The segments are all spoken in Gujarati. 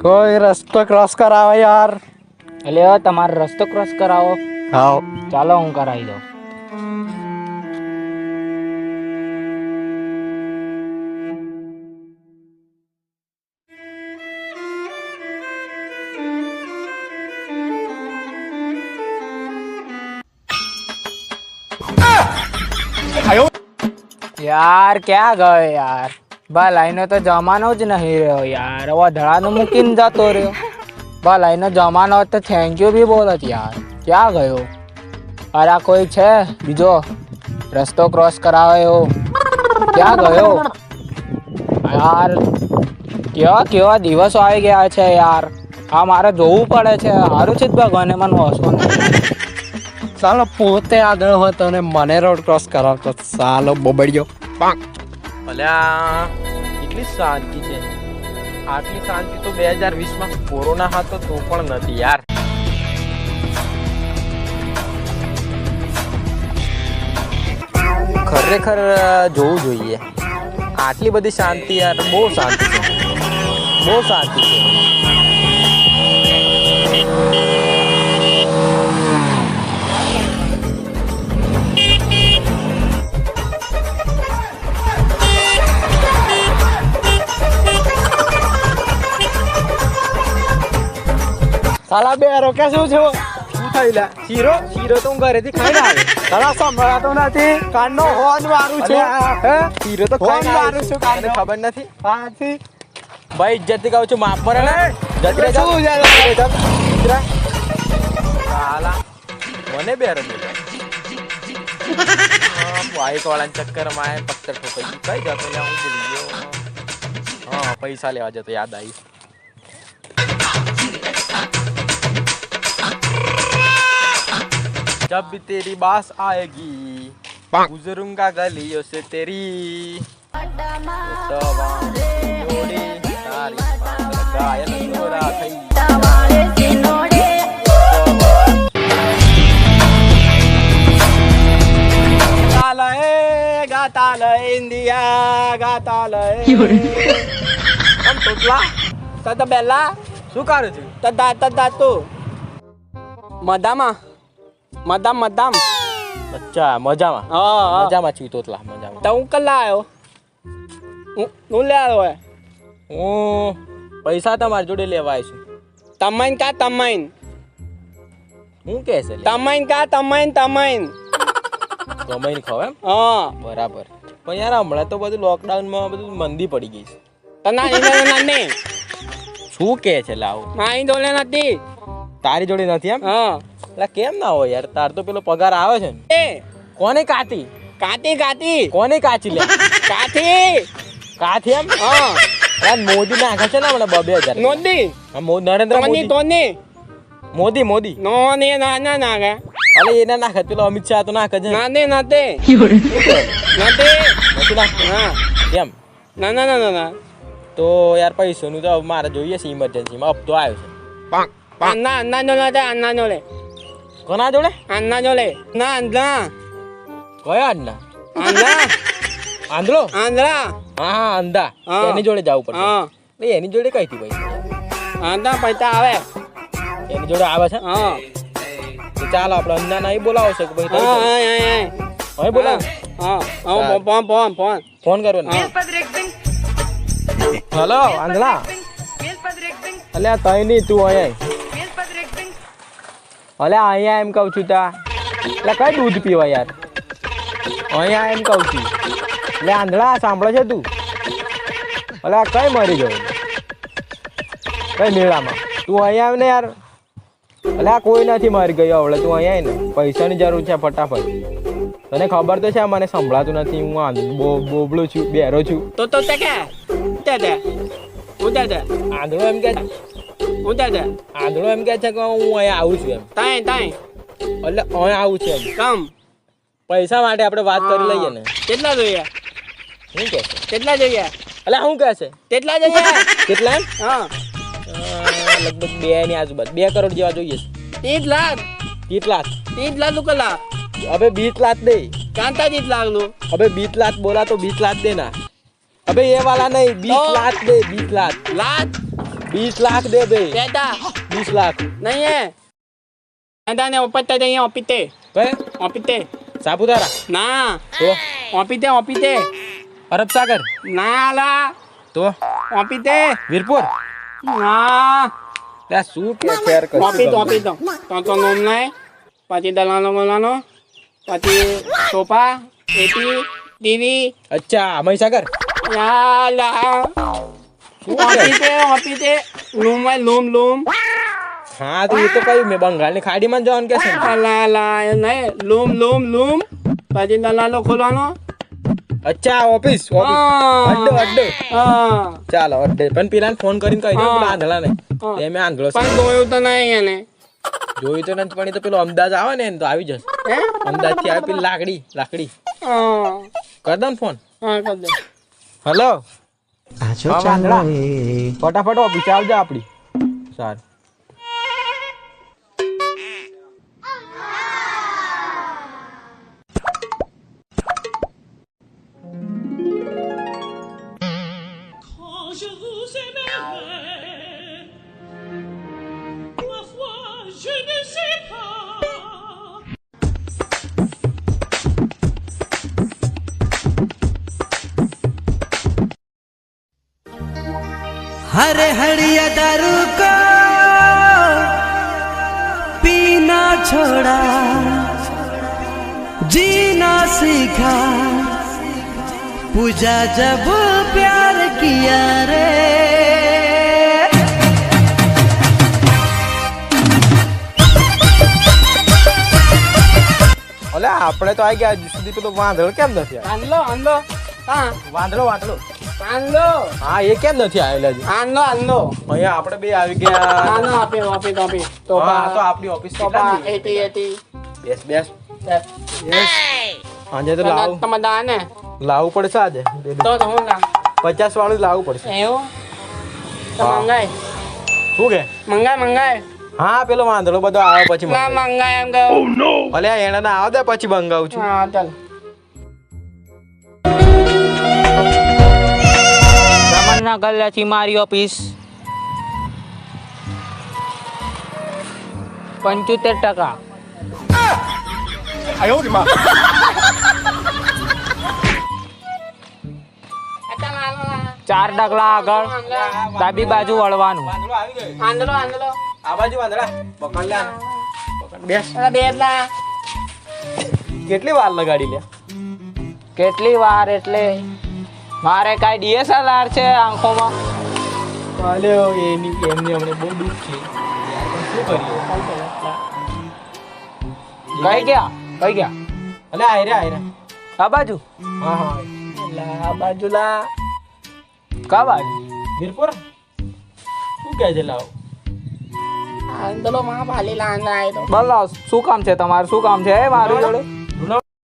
કોઈ રસ્તો ક્રોસ કરાવો યાર. એટલે તમારે રસ્તો ક્રોસ કરાવો. હા ચાલો હું કરાવી દઉં. યાર ક્યાં ગયો યાર? ભલાઈનો તો જમાનો જ નહીં રહ્યો યાર. હવે ધડાનો મૂકીને જતો રહ્યો. ભલાઈનો જમાનો તો થેન્ક યુ બી બોલત યાર. ક્યાં ગયો? અરે કોઈ છે બીજો રસ્તો ક્રોસ કરાવે એવો? ક્યાં ગયો યાર? કેવા દિવસો આવી ગયા છે યાર. આ મારે જોવું પડે છે. સારું છે ભગવાને મને હસવો નહીં. ચાલો પોતે આગળ હોત અને મને રોડ ક્રોસ કરાવતો. ચાલો બબડ્યો. અલ્યા કેટલી શાંતિ છે. આટલી શાંતિ તો 2020માં કોરોના હતો તો પણ નથી યાર. ખરેખર જોવું જોઈએ. આટલી બધી શાંતિ યાર. બહુ શાંતિ છે. બહુ શાંતિ છે. સાલા બે રોક્યા શું છો? શું થયું લા? શીરો તો હું ઘરેથી ખાઈને આવ્યો. સાલા સંભળાતો નથી. કાનનો હોર્ન મારું છું. હે શીરો તો હોર્ન ખાઈને મારું આવ્યો છું. છું. તમને ખબર નથી? હાથી ભાઈ ઇજ્જતથી કહું છું. માફ કરે ને. જતી શું છે? સાલા મને બે રમી વાઈક વાળાના ચક્કરમાં આયા પથ્થર ઠોકાઈ કઈ જતો લે? હું ભૂલી ગયો. હા પૈસા લેવા જતો યાદ આવી. जब भी तेरी बास आएगी गुजरूंगा गलियों से तेरी घायल गोरा થઈ ગાતા લે ઇન્ડિયા ગાતા લે આમ તોતલા તત બેલા શું કરું છું? તદા તું મદામ અચ્છા મજામાં. હા મજામાં છું તોતલા મજામાં. તો હું કલા આવ્યો. હું લે આવ્યો. હું પૈસા તમારી જોડે લેવા આવ્યો છું. તમૈન કા તમૈન હું કે છે લે? તમૈન કા તમૈન ગમાઈને ખાવ એમ? હા બરાબર. પણ યાર હમણાં તો બધું લોકડાઉનમાં બધું મંદી પડી ગઈ છે. તના ને શું કે છે લાવ? માઈ દોલે નથી. તારી જોડે નથી એમ? હા એટલે કેમ ના હોય યાર? તાર તો પેલો પગાર આવે છે ને. એ કોને કાતી? કાતી કોને કાચી લે? કાથી એમ? હા યાર મોદી નાખે છે ને હમણાં 2000. મોદી નરેન્દ્ર મોદી. તોની મોદી નો ને ના નાખે. અરે એને નાખે. પેલો અમિત શાહ તો નાખે છે. નથી નથી નાખતો. હા કેમ? ના તો યાર પૈસાનું તો મારે જોઈએ છે ઇમરજન્સીમાં. હપ્તો આવ્યો છે. અન્ના નો લે કોના જોડે? અન્ના નો લે ના કયા આજના? આંધળો આંધળો? આંધળા હા અંધા. હા. એની જોડે જવું પડે. હા એટલે એની જોડે કઈ થી ભાઈ? આંધળા પૈસા આવે. એની જોડે આવે છે? હા તો ચાલો આપણે અંધા નહીં બોલાવો છે કે ભાઈ હા હવે બોલાવ. હા ફોન ફોન કરવાનો. હલો આંધળા. અલ્યા તઈ નહીં તું અહીંયા અહીંયા એમ કહું છું તા. એટલે કઈ દૂધ પીવા યાર? અહીંયા એમ કહું છું. એટલે આંધળા સાંભળે છે તું? અલ્યા કઈ મરી ગયો? કઈ મેળામાં? તું અહીંયા આવ ને યાર. અલ્યા કોઈ નથી મરી ગયો હવે. તું અહીંયા આય ને. પૈસાની જરૂર છે ફટાફટ. તને ખબર તો છે મને સંભળાતું નથી. હું બોબડો છું, બેરો છું. તો તે કે આંધળો એમ કે આંધળો એમ કે છે કે હું અહીંયા આવું છું એમ. તાઈ એટલે અહીંયા આવું છે એમ. કમ પૈસા માટે આપણે વાત કરી લઈએ ને. કેટલા જોઈએ? શું કે છે? કેટલા જોઈએ? એટલે શું કહે છે? કેટલા જોઈએ? કેટલા એમ? હા લગભગ 2 ની આજુબાજુ 2 કરોડ જેવા જોઈએ છે. 30 લાખ 30 લાખ? 30 લાખ તું કલા अबे 20 लाख दे. कांता 30 लाख लो. अबे 20 लाख बोला तो 20 लाख देना. अबे ये वाला नहीं 20 लाख दे. 20 लाख. लाख 20 લાખ દે બે બેટા 20 લાખ નહીં હે બેટા ને ઓપીતે જઈએ ઓપીતે કઈ ઓપીતે સાપુતારા ના તો ઓપીતે અરબ સાગર ના આલા તો ઓપીતે વીરપુર ના લે શું કે શેર ઓપીતો તો નોમ નહીં પછી દલાનો બોલાનો પછી સોફા એટી ટીવી અચ્છા મહીસાગર યાલા ઓપીતે લૂમ હા તો એ તો કયું મેં બંગાળની ખાડીમાં જ જવાનું કે છે ને. અલા એ નહીં લૂમ પછી દલાલો ખોલવાનો અચ્છા ઓફિસ અડ્ડો ચાલો અડ્ડે પણ પેલાને ફોન કરીને કહી દો પેલા આંધળા ને એ મેં આંધળો છે. પણ જોયું તો નહીં એને જોયું તો નથી પણ એ તો પેલો અમદાવાદ આવે ને એને તો આવી જશે હે અમદાવાદ થી આવે પેલી લાકડી હા કર દો ને ફોન હા કર દે હેલો ફટાફટ ઓફિસ આવજો આપડી સારું Quand je vous aimerai, ma foi, je ne sais pas. हरे हड़िया दारू को पीना छोड़ा जीना सीखा पूजा जब प्यार किया रे ઓલે આપણે તો આવી ગયા હજુ સુધી પેલો વાંધળો કેમ નથી આવ્યો? આંધલો હા વાંધળો આંધલો હા એ કેમ નથી આવેલા હજુ? આંધલો અહીંયા આપણે બે આવી ગયા આનો આપી તો હા તો આપણી ઓફિસ કેટલા ની? એટી બેસ આજે તો લાવું તમે દાને લાવવું પડશે આજે તો હું ના 50 વાળું જ લાવવું પડશે એવું તો હા. મંગાય શું કે મંગાય હા પેલો વાંધળો બધો આવે પછી ના મંગાવીશ. મંગાય એમ કહો ભલે એને ના આવે દે પછી મંગાવું છું હા ચાલ રમણના ગલ્લાથી મારી ઓફિસ 75%. 4 ડગલા આગળ ડાબી બાજુ વળવાનું વાંધળો આવી ગયો આંધળો આ બાજુ વાંધળા પકડ લે આને. પકડ બેસ બેદલા કેટલી વાર લગાડી લે કેટલી વાર એટલે મારે કાંઈ ડીએસએલઆર છે આંખોમાં અલ્યો એમની હમણે બહુ દુઃખ છે યાર પણ શું કરીએ કઈ ગયા અલે આયરા આ બાજુ હા હા આ બાજુ લા કા બાજુ વીરપુર શું કહે છે લાવ આંધળો માં ભાલી લાંદા આયો બોલો શું કામ છે તમારું શું કામ છે મારી જોડે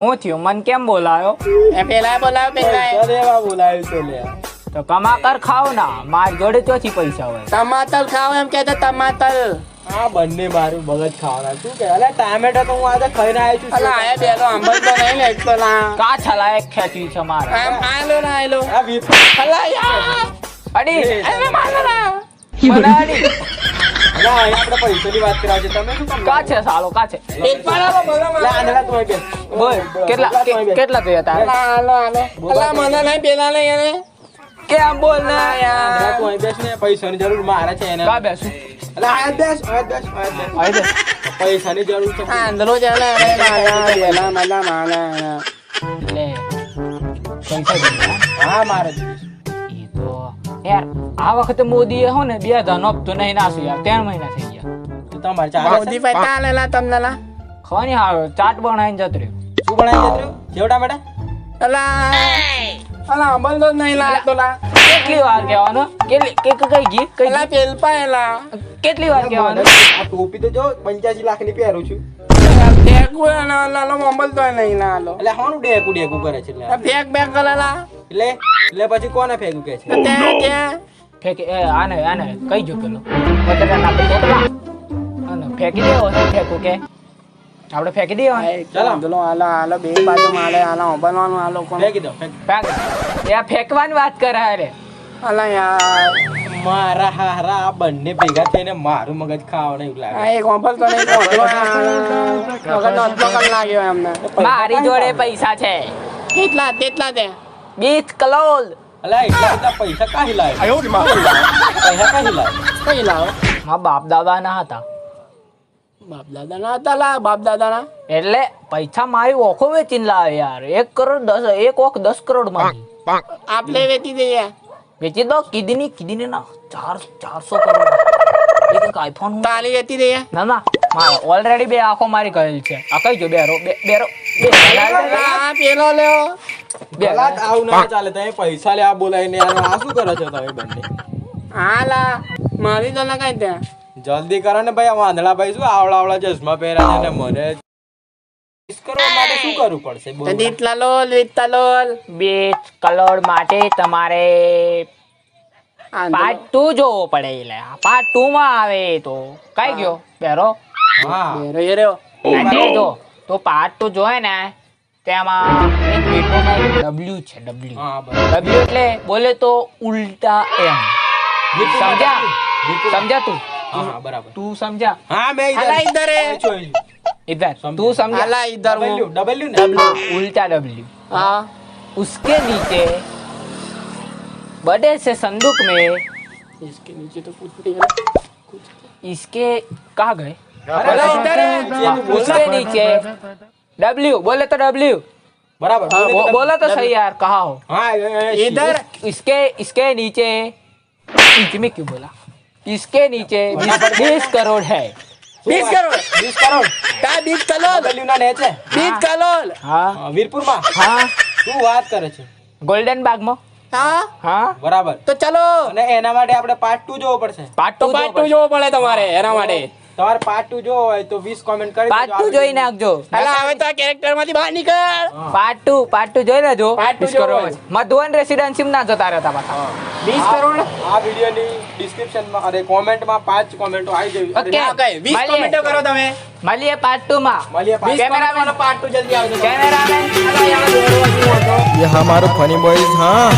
હું થયું મન કેમ બોલાયો એ પેલા બોલાયો એવા બોલાવ્યું તો લે તો કમા કર ખાઓ ના મારી જોડે ચોથી પૈસા હોય ટમાટર ખાઓ એમ કે ટમાટર આ બંને મારું મગજ ખાવાના શું કે અલે ટામેટા તો હું આજે ખાઈને આવ્યો છું અલા આયા બેલો આંબલ તો નહીં લેતો લા કા છલા એક ખેંચી છે મારે આમ આયલો આ વીરપુર અલા યાર અડી એ માનો ના બનાડી અલે અહીંયા આપણે પૈસાની વાત કરાવજે તમે શું કામ કા છે સાલો કા છે એક પાડો બોલો લે આંધળા તું અહીં બેસ બોલ કેટલા તો હતા હાલો અલા મને નહીં પેલા નહીં એને કેમ બોલ ના આંધળા તું યાર અહીં બેસ ને પૈસાની જરૂર મારે છે એને કા બેસું અલે આયા બેસ પૈસાની જરૂર છે આંધળો ચાલે અરે માલા પેલા મલા માલા લે પૈસા દીધા હા મારે એ તો યાર આ વખતે મોદીએ હો ને 2000 આપતો નહીં નાસું યાર 3 મહિના થઈ ગયા તો તમારે ચાલે મોદી પૈસા આલેલા તમને લા ખવાની હારો ચાટ બનાવીને જતો રહ્યો શું બનાવી જતું જેવડા બેટા અલા અંબલ તો નહીં લાગતો લા કેટલી વાર કહેવાનો કઈ ગી કઈ પેલ પાયેલા કેટલી વાર કહેવાનો આ ટોપી તો જો 85 લાખની પહેરું છું ફેંકુ લાલો અંબલ તો નહીં લાલો એટલે હાનું ડેકુ કરે છે એટલે ફેંક બેક કરેલા એટલે પછી કોને ફેંકું કે છે ફેંકે આને કઈ જો પેલો બટાકા પોટલા આને ફેંકી દેવો ને ફેંકું કે આપણે ફેંકી દેવો ચાલો હાલો બે બાજુ માલે હાલો અંબલવાનું હાલો કોણ ફેંકી દો ફેંક યાર ફેંકવાની વાત કરે અરે અલા યાર મારા હારા આ બંને ભેગા થઈને મારું મગજ ખાવાનું એવું લાગે. આ એક ઓફર તો નહીં પહોંચ્યો. વગરનો અધપકડ લાગ્યો એમને. મારી જોડે પૈસા છે કેટલા તે 20 કરોડ. અલા એટલા બધા પૈસા કાહી લાવે? પૈસા કાહી લાવે? કઈ લાવો? મારા બાપ દાદા ના હતા બાપ દાદા ના હતા લા, બાપ દાદા ના. એટલે પૈસા મારી ઓખો વેચીને લાવે યાર. 1 કરોડ 10 કરોડ માં આપણે વેચી દઈએ. વેચી દો. કીધી ના 400 કરોડ એક આઈફોન. તાલી વેચી દઈએ. ના મારે ઓલરેડી 2 આંખો મારી ગયેલ છે. આ કઈ જો બેરો આ પેલો લ્યો. ગલાત આવું ના ચાલે. તમે પૈસા લે આ બોલાવીને યાર આ શું કરો છો તમે બંને? હા લા, મારી તો ના કઈ ત્યાં. જલ્દી કરો ને ભાઈ. આ વાંદળા ભાઈ શું આવડા ચશ્મા પહેર્યા છે ને મને 20 કરોડ માટે શું કરવું પડશે બોલો? દીતલા લોલ, વીતલા લોલ. 20 કરોડ માટે તમારે પાર્ટ 2 જોવો પડે. એટલે પાર્ટ 2 માં આવે તો કઈ ગયો બેરો હા બેરો એ રહ્યો. અને જો તો પાર્ટ 2 જોય ને તેમાં એક વીટોમાં W છે. હા બરાબર. W એટલે બોલે તો ઉલ્ટા એમ. સમજ્યા તું? હા બરાબર. તું સમજા? હા મેં અલા ઇધર હે. इधर તું समझा? अला इधर वो. W ને उल्टा W. हाँ. उसके नीचे बड़े से संदूक में इसके नीचे तो कुछ नहीं है. इसके कहाँ गए? अला इधर है. उसके नीचे W बोले तो W. બરાબર. बोला तो सही यार. कहाँ हो? હા इधर. इसके नीचे नीचे में क्यों बोला? इसके नीचे 20 करोड़ है. 20 करोड़. 20 કરોડ क्या 20 करोड़? W ના નેચે 20 करोड़. हाँ વીરપુર માં हाँ શું વાત કરે છે? गोल्डन बाग में. हाँ. हाँ બરાબર. तो चलो. અને એના માટે આપણે પાર્ટ 2 જોવો પડશે. पार्ट तो 2 पार्ट 2 જોવો પડે તમારે એના માટે. તમારે પાર્ટ 2 જોવો હોય તો 20 કોમેન્ટ કરી पार्ट 2 જોઈ નાખજો. અલા હવે તો આ કેરેક્ટર માંથી બહાર નીકળ. પાર્ટ 2 જોઈ લેજો. Part 2 20 કરોડ. જોવો. મધુવન રેસિડેન્સી માં ના જતા રહેતા પાછા. 20 करोड़. આ વિડિયોની ડિસ્ક્રિપ્શનમાં અરે કોમેન્ટમાં 5 કોમેન્ટો આવી જવી. ઓકે. ઓકે 20 કમેન્ટો કરો તમે. મળીએ પાર્ટ 2 માં. મળીએ પાછા. કેમેરામેન પાર્ટ 2 જલ્દી આવજો. કેમેરામેન ये हमारे फनी बॉयज हाँ